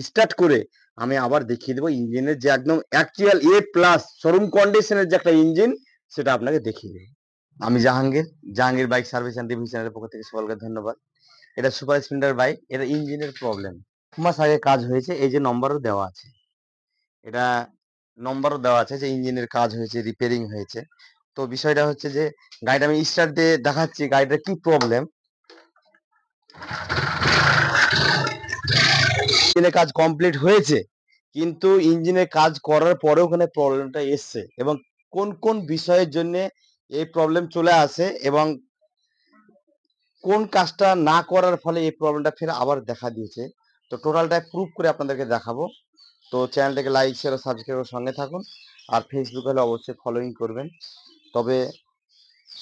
Start করে আমি আবার দেখিয়ে দেবো ইঞ্জিনের যে একদম অ্যাকচুয়াল A+ শোরুম কন্ডিশনের যে একটা ইঞ্জিন, সেটা আপনাকে দেখিয়ে দেবো। আমি Jahangir bike service and review চ্যানেলের পক্ষ থেকে সকলকে ধন্যবাদ। এটা সুপার স্প্লেন্ডার বাইক, এটা ইঞ্জিনের প্রবলেম 1 মাস আগে কাজ হয়েছে, এই যে নম্বরও দেওয়া আছে, এটা নম্বরও দেওয়া আছে যে ইঞ্জিনের কাজ হয়েছে, রিপেয়ারিং হয়েছে। তো বিষয়টা হচ্ছে যে গাড়িটা আমি স্টার্ট দিয়ে দেখাচ্ছি গাড়িটার কি প্রবলেম। ইঞ্জিনের কাজ কমপ্লিট হয়েছে, কিন্তু ইঞ্জিনের কাজ করার পরেও ওখানে প্রবলেমটা এসছে, এবং কোন কোন বিষয়ের জন্য এই প্রবলেম চলে আসে এবং কোন কাজটা না করার ফলে এই প্রবলেমটা ফের আবার দেখা দিয়েছে। তো টোটালটা প্রুফ করে আপনাদেরকে দেখাবো। তো চ্যানেলটাকে লাইক শেয়ার ও সাবস্ক্রাইব করে সঙ্গে থাকুন, আর ফেসবুক হলে অবশ্যই ফলোইং করবেন। তবে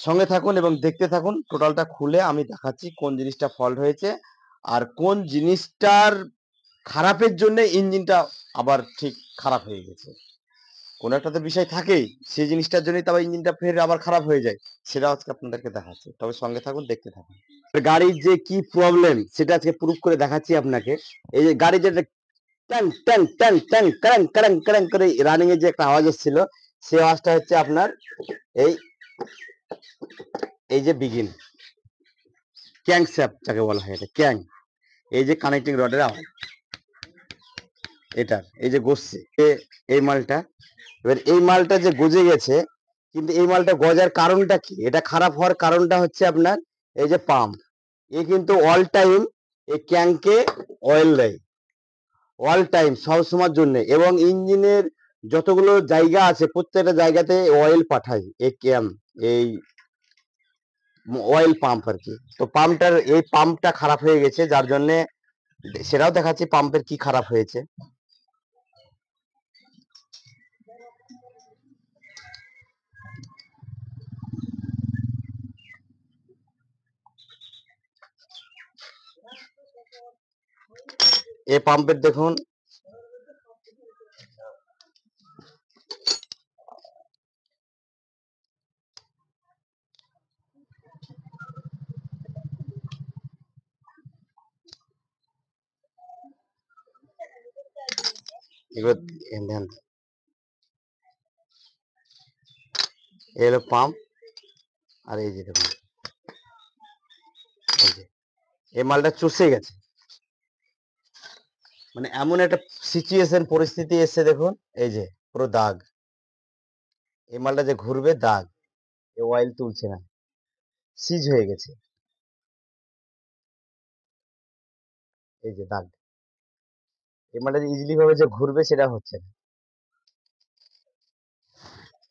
সঙ্গে থাকুন এবং দেখতে থাকুন, টোটালটা খুলে আমি দেখাচ্ছি কোন জিনিসটা ফল্ট হয়েছে আর কোন জিনিসটার খারাপের জন্য ইঞ্জিনটা আবার ঠিক খারাপ হয়ে গেছে। কোনো একটা তো বিষয় থাকেই, সেই জিনিসটার জন্যই তো আবার ইঞ্জিনটা ফের আবার খারাপ হয়ে যায়, সেটা আজকে আপনাদেরকে দেখাচ্ছি। তবে সঙ্গে থাকুন, দেখতে থাকুন। গাড়ির যে কি প্রবলেম সেটা আজকে প্রুফ করে দেখাচ্ছি আপনাকে। এই যে গাড়ি যেটা ট্যাং ট্যাং ট্যাং ট্যাং ক্যারাং ক্যারাং ক্যারাং করে রানিং এর যে একটা আওয়াজ হচ্ছিল, সেই আওয়াজটা হচ্ছে আপনার এই এই যে বিগিন ক্যাং স্যাপ যাকে বলা হয়, এটা ক্যাং। এই যে কানেক্টিং রডের আওয়াজ, এটার এই যে গসছে এই মালটা। এবার এই মালটা যে গজে গেছে, কিন্তু এই মালটা গজার কারণটা কি, এটা খারাপ হওয়ার কারণটা হচ্ছে আপনার এই যে পাম্প। এ কিন্তু অল টাইম এই ক্যাংকে অয়েল দেয়, অল টাইম সব সময়ের জন্য, এবং ইঞ্জিনের যতগুলো জায়গা আছে প্রত্যেকটা জায়গাতে অয়েল পাঠায় এই ক্যাম, এই অয়েল পাম্প আর কি। তো পাম্পটার এই পাম্পটা খারাপ হয়ে গেছে, যার জন্য সেটাও দেখাচ্ছি পাম্পের কি খারাপ হয়েছে। এই পাম্পের দেখুন, এবার এই হলো পাম্প, আর এই যে দেখুন এই যে এই মালটা চুষে গেছে, মানে এমন একটা সিচুয়েশন পরিস্থিতি এসছে দেখুন, এই যে পুরো দাগ, এই মালটা যে ঘুরবে দাগ, এই অয়েল তুলছে না, সিজ হয়ে গেছে, এই যে দাগ, এই মালটা যে ইজিলি ভাবে যে ঘুরবে সেটা হচ্ছে না।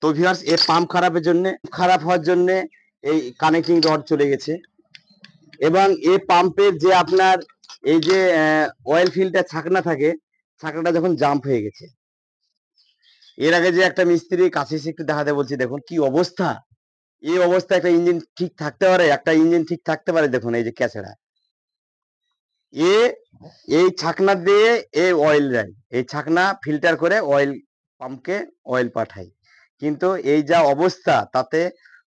তো ভিউয়ার্স, এই পাম্প খারাপের জন্য, খারাপ হওয়ার জন্য এই কানেক্টিং রড চলে গেছে, এবং এই পাম্পের যে আপনার এই যে অয়েল ফিল্টার ছাকনা থাকে, ছাকনাটা যখন জাম্প হয়ে গেছে। এর আগে যে একটা মিস্ত্রি কাছে এসে একটু দেখাতে বলছি, দেখুন কি অবস্থা। এই অবস্থায় একটা ইঞ্জিন ঠিক থাকতে পারে? একটা ইঞ্জিন ঠিক থাকতে পারে? দেখুন এই যে ক্যাচেড়া, এ এই ছাকনা দিয়ে এ অয়েল দেয়, এই ছাকনা ফিল্টার করে অয়েল পাম্পকে অয়েল পাঠায়, কিন্তু এই যা অবস্থা, তাতে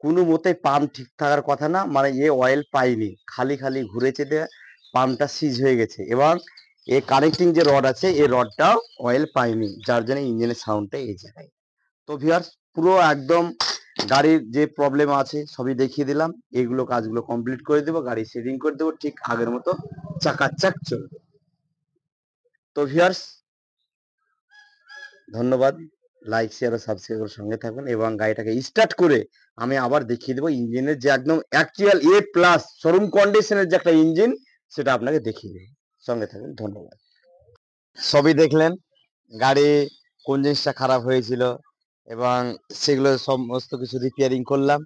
কোনো মতে পাম্প ঠিক থাকার কথা না, মানে এ অয়েল পায়নি, খালি খালি ঘুরেছে, দিয়ে পাম্পটা সিজ হয়ে গেছে, এবং এই কানেক্টিং যে রড আছে এই রডটাও অয়েল পায়নি, যার জন্য ইঞ্জিনের সাউন্ডটা এই জায়গায়। তো ভিউয়ার্স, পুরো একদম গাড়ির যে প্রবলেম আছে সবই দেখিয়ে দিলাম, এগুলো কাজগুলো কমপ্লিট করে দেবো, গাড়ি সেটিং করে দেবো, ঠিক আগের মতো চাকাচাক চলবে। তো ভিউয়ার্স, ধন্যবাদ। লাইক শেয়ার ও সাবস্ক্রাইব করে সঙ্গে থাকুন, এবং গাড়িটাকে স্টার্ট করে আমি আবার দেখিয়ে দেবো ইঞ্জিনের যে একদম অ্যাকচুয়াল A+ শোরুম কন্ডিশনের যে একটা ইঞ্জিন, সেটা আপনাকে দেখিয়ে দেবো। সঙ্গে থাকুন, ধন্যবাদ। সবই দেখলেন গাড়ি কোন জিনিসটা খারাপ হয়েছিল, এবং সেগুলো সমস্ত কিছু রিপেয়ারিং করলাম,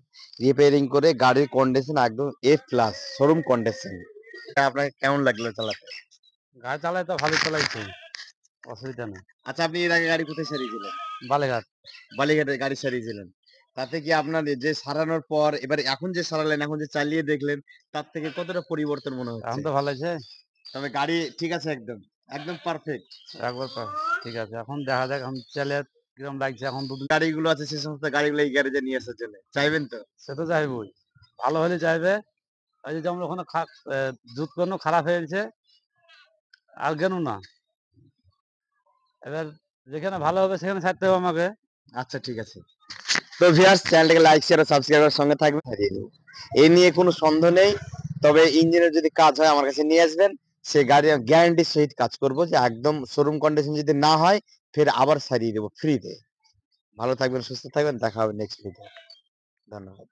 রিপেয়ারিং করে গাড়ির কন্ডিশন একদম A+ শোরুম কন্ডিশন। আপনাকে কেমন লাগলো চালাতে? গাড়ি চালাই তো ভালো চালাইছি, অসুবিধা নেই। আচ্ছা, আপনি এর আগে গাড়ি কোথায় সারিয়েছিলেন? বালেঘাট। বালিঘাটে গাড়ি সারিয়েছিলেন। তাতে কি আপনার যে সারানোর পর এবার এখন যে সারালেন, এখন যে চালিয়ে দেখলেন, তার থেকে কতটা পরিবর্তন মনে এখন হচ্ছে? তো ভালো আছে, তবে গাড়ি ঠিক আছে, একদম একদম পারফেক্ট। একবার ঠিক আছে। এখন দেখা যাক এখন চালে কিরকম লাগছে। এখন দুদিন গাড়িগুলো আছে সে সমস্ত গাড়িগুলো এই গ্যারেজে নিয়ে আসার জন্য চাইবেন তো? সে তো চাইবই, ভালো হলে চাইবে। এই যেমন ওখানে জুত কোনো খারাপ হয়েছে আর কেন না, এবার যেখানে ভালো হবে সেখানে ছাড়তে হবে আমাকে। আচ্ছা ঠিক আছে। তো ভিউয়ার্স, চ্যানেলটাকে লাইক শেয়ার ও সাবস্ক্রাইব করার সঙ্গে থাকবেন। এই নিয়ে কোনো সন্দেহ নেই, তবে ইঞ্জিনের যদি কাজ হয় আমার কাছে নিয়ে আসবেন, সে গাড়ি গ্যারান্টির সহিত কাজ করব, যে একদম শোরুম কন্ডিশন যদি না হয় ফের আবার সারিয়ে দেবো ফ্রিতে। ভালো থাকবেন, সুস্থ থাকবেন, দেখা হবে নেক্সট ভিডিও। ধন্যবাদ।